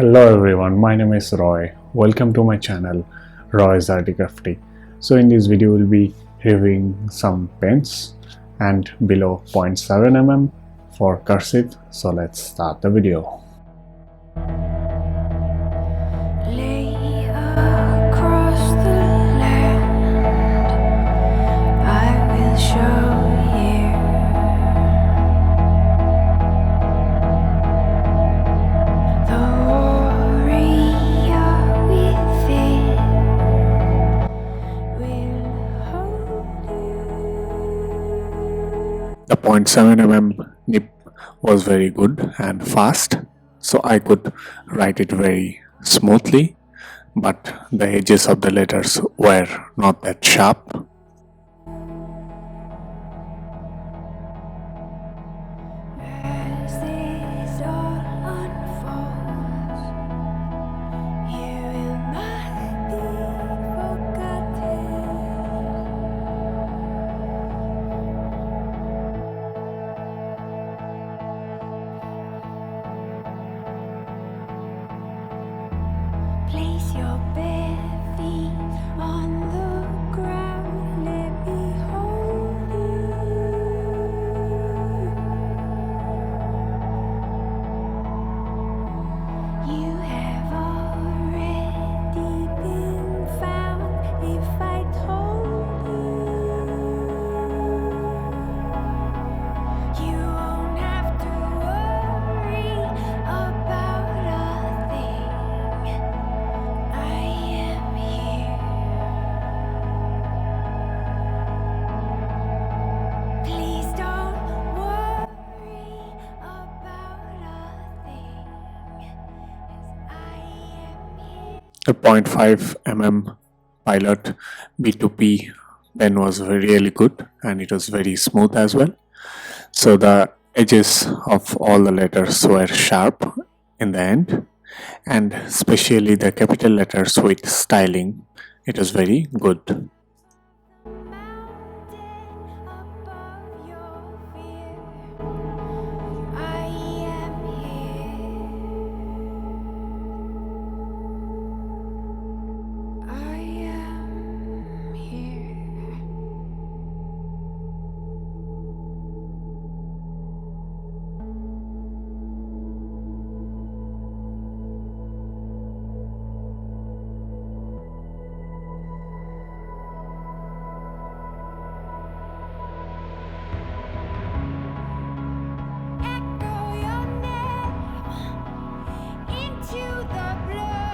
Hello everyone, my name is Roy. Welcome to my channel RoysArtyCrafty. So in this video we'll be reviewing some pens and below 0.7 mm for cursive. So let's start the video. Lay across the land, I will show you the warrior within will hold you. The 0.7 mm nib was very good and fast, so I could write it very smoothly, but the edges of the letters were not that sharp. As this all unfolds, you will not be forgotten. Place your bare feet on the ground, let me hold you. You have already been found if I told you. You won't have to worry about a thing. I am here. Please don't worry about a thing, as I am here. The 0.5 mm Pilot B2P pen was really good and it was very smooth as well. So the edges of all the letters were sharp in the end, and especially the capital letters with styling, it was very good. Mountain above your fear, I am here. I am here. Echo your name into the blue.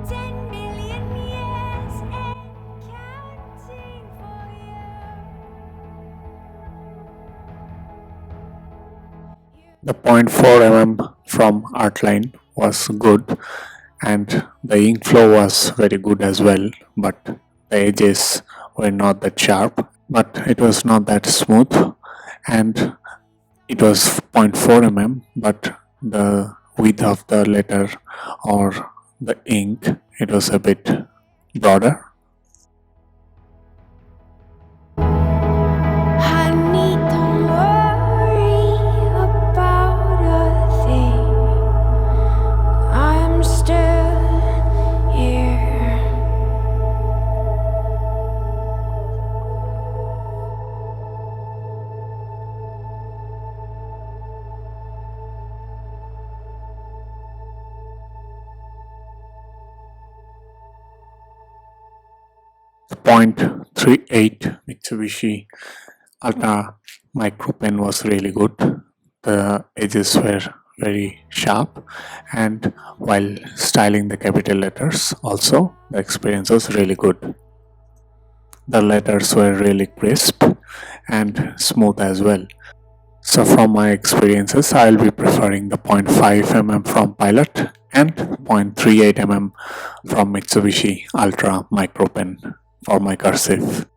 10 million years and counting for you. The 0.4 mm from Artline was good and the ink flow was very good as well, but the edges were not that sharp, but it was not that smooth, and it was 0.4 mm, but the width of the letter or the ink, it was a bit broader. Honey, don't worry about a thing. I'm still here. The 0.38 Mitsubishi Ultra Micro Pen was really good. The edges were very sharp, and while styling the capital letters also, the experience was really good. The letters were really crisp and smooth as well. So from my experiences, I'll be preferring the 0.5 mm from Pilot and 0.38 mm from Mitsubishi Ultra Micro Pen for my cursive.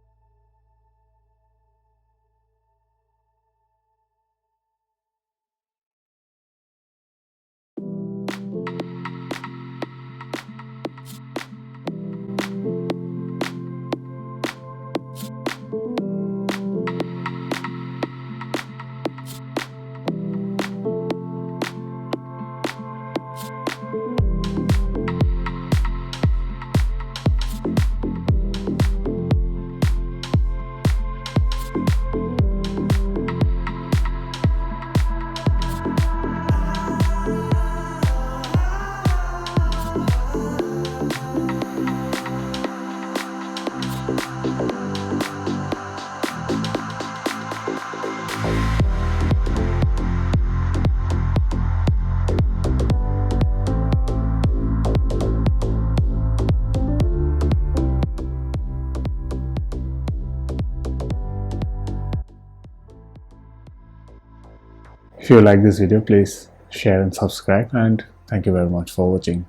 If you like this video, please share and subscribe, and thank you very much for watching.